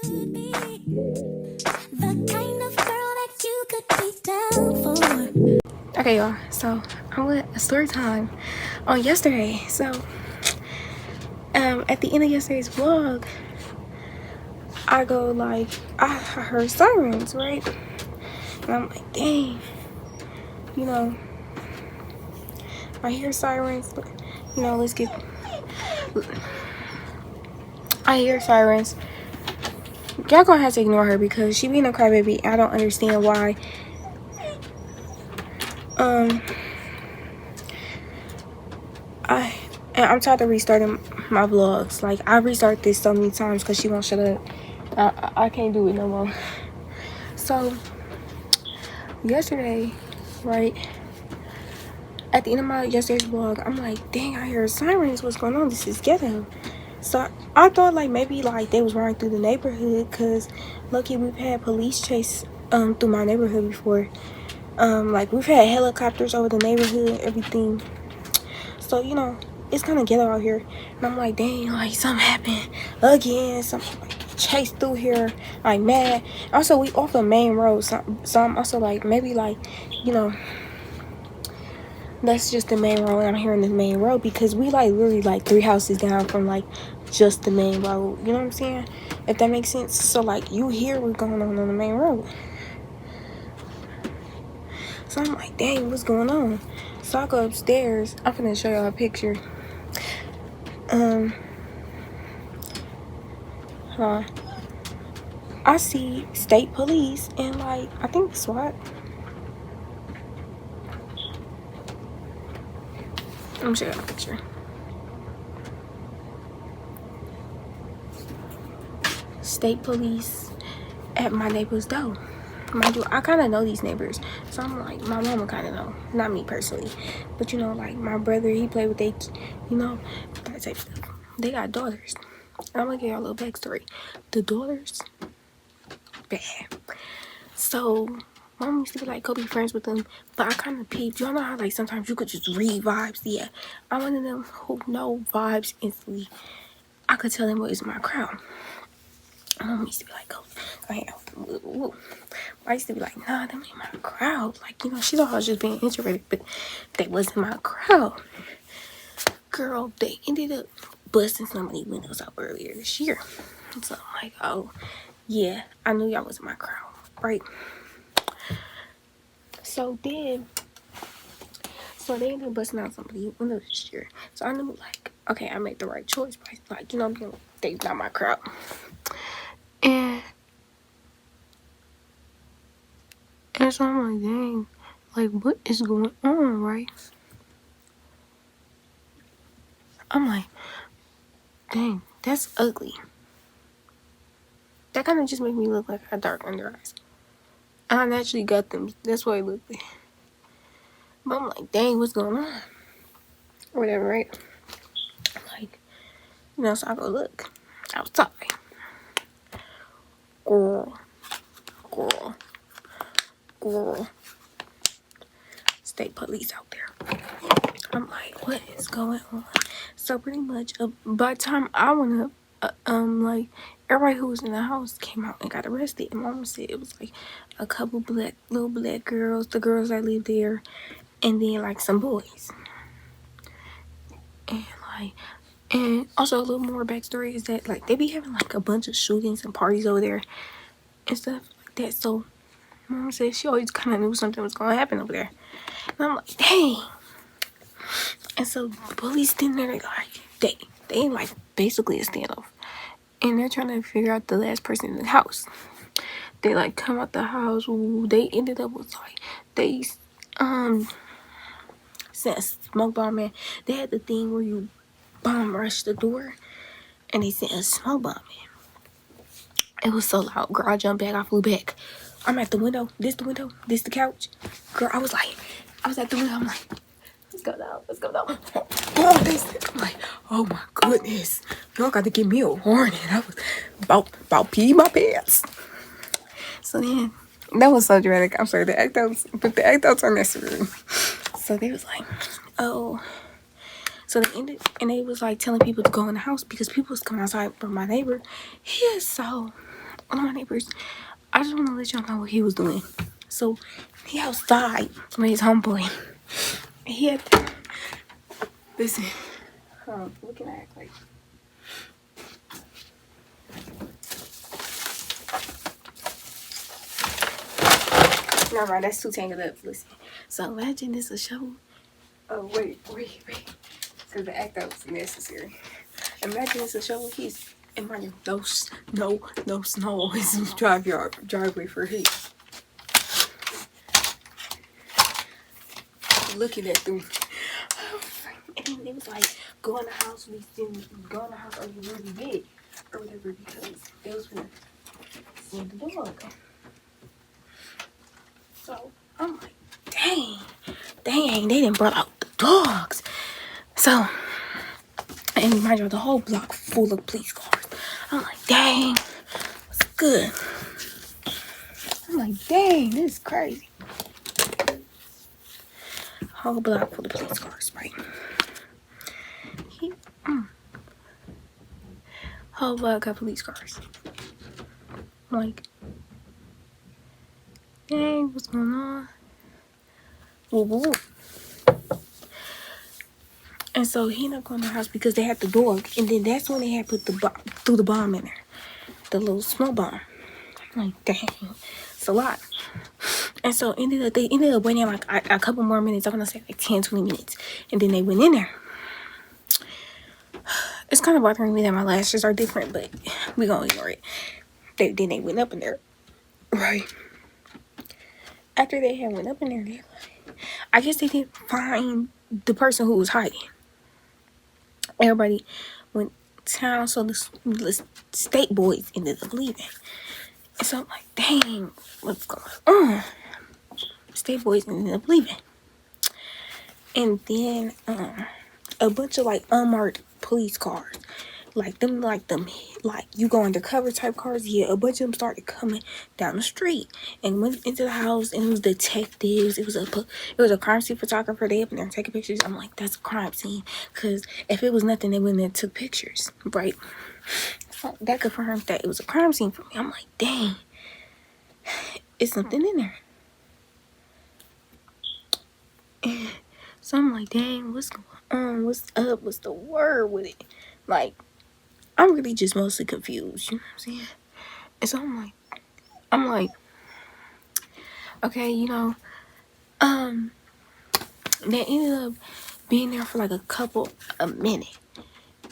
to be the kind of girl that you could be down for. Okay, y'all. So I'm with a story time on yesterday. So at the end of yesterday's vlog, I go like I heard sirens, right? And I'm like, dang, you know, I hear sirens. You know, let's get. I hear sirens. Y'all gonna have to ignore her because she being a crybaby. I don't understand why. I'm tired of restarting my vlogs. Like I restart this so many times because she won't shut up. I can't do it no more. So yesterday, right at the end of my yesterday's vlog, I'm like, dang, I hear sirens. What's going on? This is ghetto. So I thought like maybe like they was running through the neighborhood because lucky we've had police chase through my neighborhood before. Like we've had helicopters over the neighborhood, everything. So you know it's kind of ghetto out here, and I'm like, dang, like something happened again. Something like chased through here, like mad. Also, we off the main road, so I'm also like maybe like you know that's just the main road. I'm hearing the main road because we like literally like 3 houses down from like just the main road. You know what I'm saying? If that makes sense. So like you hear what's going on the main road. So I'm like, dang, what's going on? So I go upstairs. I'm finna show y'all a picture. I see state police and like I think SWAT. Let me show y'all a picture. State police at my neighbor's door. Mind you, I kind of know these neighbors, so I'm like, my mama kind of know, not me personally, but you know, like my brother, he played with they, you know, that type of stuff. They got daughters. I'm gonna give y'all a little backstory. The daughters, bad. So mom used to be like, go be friends with them, but I kind of peeped. Y'all know how like sometimes you could just read vibes. Yeah, I'm one of them who know vibes instantly. I could tell them what is my crowd. My mom used to be like, go hang out with them. I used to be like, nah, them ain't my crowd. Like, you know, she thought I was just being introverted, but they wasn't my crowd. Girl, they ended up busting so many windows out earlier this year. So I'm like, oh, yeah, I knew y'all wasn't my crowd, right? So they ended up busting out some of the windows this year. So I knew, like, okay, I made the right choice. But, like, you know, they not my crowd. And so I'm like, dang, like, what is going on, right? I'm like, dang, that's ugly. That kind of just made me look like I had dark under eyes. And I naturally got them. That's why I looked like. But I'm like, dang, what's going on? Or whatever, right? Like, you know, so I go look outside. Girl. State police out there. I'm like, what is going on? So pretty much, by the time I went up, like everybody who was in the house came out and got arrested. And mama said it was like a couple little black girls, the girls that lived there, and then like some boys. And also a little more backstory is that like they be having like a bunch of shootings and parties over there and stuff like that. So mama said she always kind of knew something was gonna happen over there. And I'm like, dang. And so the police in there, they like basically a standoff. And they're trying to figure out the last person in the house. They like come out the house. Ooh, they ended up with like they sent a smoke bomb in. They had the thing where you bomb rush the door, and they sent a smoke bomb in. It was so loud, girl. I jumped back. I flew back. I'm at the window. This the couch. Girl, I was at the window. I'm like, let's go down. Oh, I'm like, oh my goodness. Y'all got to give me a warning. I was about peeing my pants. So then, that was so dramatic. I'm sorry, the act outs are necessary. So they was like, oh. So they ended, and they was like telling people to go in the house because people was coming outside from my neighbor. He is so one of my neighbors, I just want to let y'all know what he was doing. So he outside with his homeboy. He had listen. What can I act like? Never mind, that's too tangled up. Listen. So imagine this a show. Oh wait. Because the act out was necessary. Imagine it's a show. He's in my no snow in his driveway for him. Looking at them. And then they was like, go in the house. We didn't go in the house or you really did. Or whatever, because they was gonna send the dog. So I'm like, dang, they didn't brought out the dogs. So, and mind you, the whole block full of police cars. I'm like, dang, what's good? I'm like, dang, this is crazy. Whole block full of police cars, right? Whole block got police cars. I'm like, dang, what's going on? Woo, woo, woo. And so he ended up going to the house because they had the dog, and then that's when they had put threw the bomb in there, the little smoke bomb. I'm like, dang, it's a lot. And so they ended up waiting like a couple more minutes. I'm gonna say like 10-20 minutes, and then they went in there. It's kind of bothering me that my lashes are different, but we gonna ignore it. Then they went up in there, right? After they had went up in there, they like, I guess they didn't find the person who was hiding. Everybody went town, so the state boys ended up leaving. And so I'm like, dang, what's going on? State boys ended up leaving. And then a bunch of like unmarked police cars, like you go undercover type cars. Yeah, a bunch of them started coming down the street and went into the house, and it was detectives. It was a crime scene photographer. They up in there taking pictures. I'm like, that's a crime scene, because if it was nothing, they wouldn't have took pictures, right? So that confirmed that it was a crime scene for me. I'm like, dang, it's something in there. And so I'm like, dang, what's going on? What's up? What's the word with it? Like, I'm really just mostly confused, you know what I'm saying? And so I'm like, okay, they ended up being there for like a minute,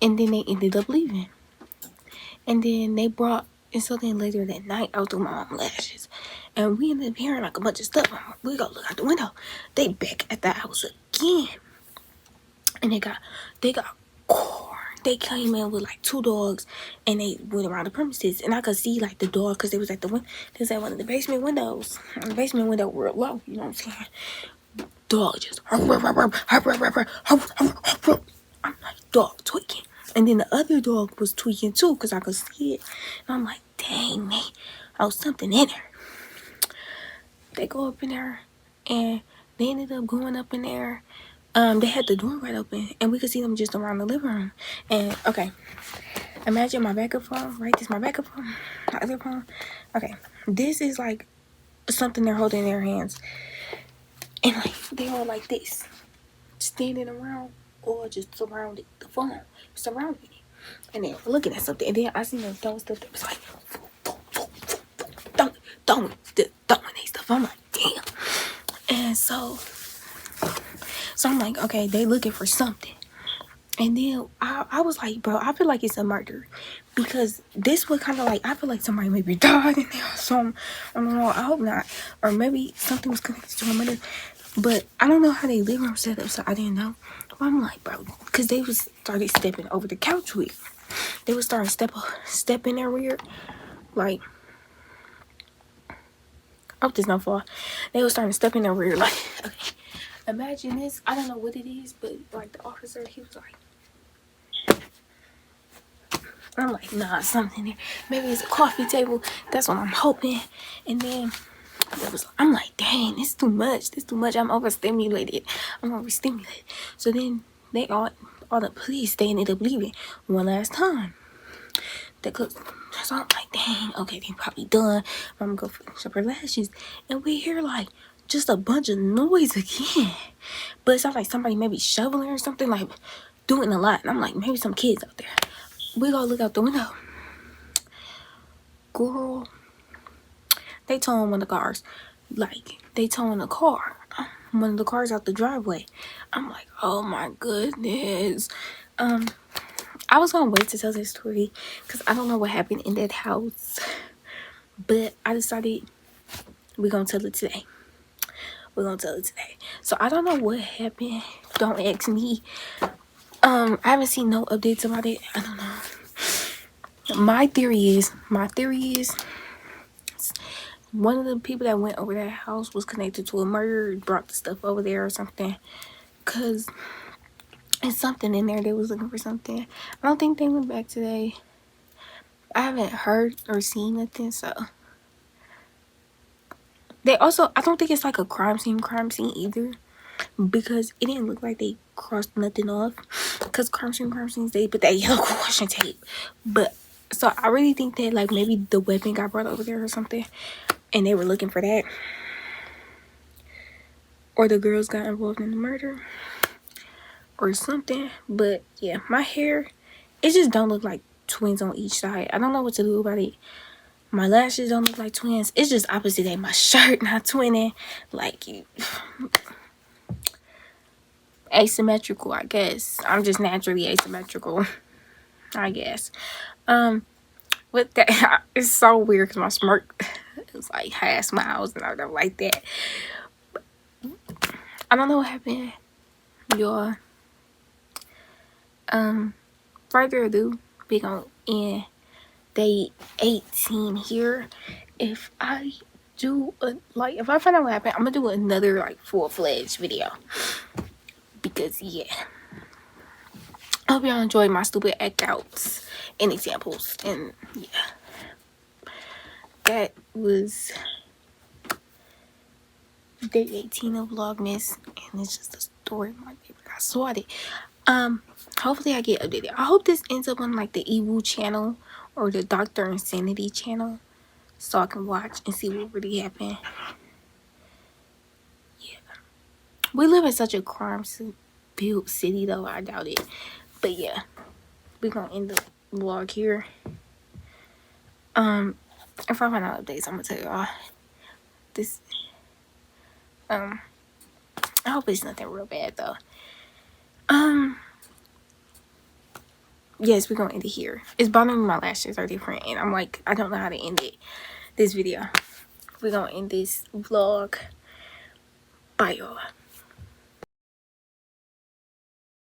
and then they ended up leaving. And then and so then later that night, I was doing my mom lashes, and we ended up hearing like a bunch of stuff. We go look out the window. They back at the house again, and they got corn. They came in with like 2 dogs, and they went around the premises, and I could see like the dog because they was at one of the basement windows. And the basement window real low, you know what I'm saying? Dog just I'm like, dog tweaking. And then the other dog was tweaking too, because I could see it. And I'm like, dang, man, I was something in there. They go up in there, and they ended up going up in there. They had the door right open, and we could see them just around the living room. And okay, imagine my backup phone, right? This is my backup phone, my other phone. Okay, this is like something they're holding in their hands, and like they are like this, standing around or just surrounding the phone, surrounding it, and they're looking at something. And then I seen them throwing stuff that was like throwing they stuff. I'm like, damn. And so I'm like, okay, they looking for something. And then I was like, bro, I feel like it's a murder, because this was kind of like, I feel like somebody maybe died in there or something. I don't know, I hope not. Or maybe something was connected to a murder. But I don't know how they living room set up, so I didn't know. But I'm like, bro, because they started stepping over the couch with. They was starting step in there weird. Like, I hope there's no fall. They was starting to step in there weird. Like, okay, imagine this. I don't know what it is, but like the officer, he was like, I'm like, nah, something there. Maybe it's a coffee table. That's what I'm hoping. And then I'm like, dang, this is too much. I'm overstimulated. So then all the police, they ended up leaving one last time. The So I'm like, dang, okay, they probably done. I'm gonna go finish up her lashes. And we hear like just a bunch of noise again. But it sounds like somebody maybe shoveling or something, like doing a lot. And I'm like, maybe some kids out there. We go look out the window. Girl, they towing one of the cars. Like, they towing a car. One of the cars out the driveway. I'm like, oh my goodness. I was gonna wait to tell this story because I don't know what happened in that house. But I decided we're gonna tell it today. We're gonna tell it today. So I don't know what happened. Don't ask me. I haven't seen no updates about it. I don't know. My theory is one of the people that went over that house was connected to a murder, brought the stuff over there or something. Cause it's something in there. They was looking for something. I don't think they went back today. I haven't heard or seen nothing, so they also, I don't think it's like a crime scene either, because it didn't look like they crossed nothing off. Because crime scenes, they put that yellow caution tape. But so I really think that like maybe the weapon got brought over there or something, and they were looking for that, or the girls got involved in the murder or something. But yeah, my hair, it just don't look like twins on each side. I don't know what to do about it. My lashes don't look like twins. It's just opposite day. My shirt not twinning. Like, asymmetrical, I guess. I'm just naturally asymmetrical, I guess. With that, it's so weird because my smirk is like half smiles and I don't like that. I don't know what happened, y'all. Further ado, we gonna end day 18 here. If I do if I find out what happened, I'm gonna do another like full-fledged video, because yeah, I hope y'all enjoyed my stupid act outs and examples. And yeah, that was day 18 of Vlogmas, and it's just a story. My neighbor got swatted. Hopefully I get updated. I hope this ends up on like the Ewu channel or the Dr. Insanity channel, so I can watch and see what really happened. Yeah, we live in such a crime-filled city, though. I doubt it. But yeah, we're gonna end the vlog here. If I find out updates, I'm gonna tell y'all. This I hope it's nothing real bad though. Yes, we're gonna end it here. It's bothering me, my lashes are different, and I'm like, I don't know how to end it. This video. We're gonna end this vlog. Bye, y'all.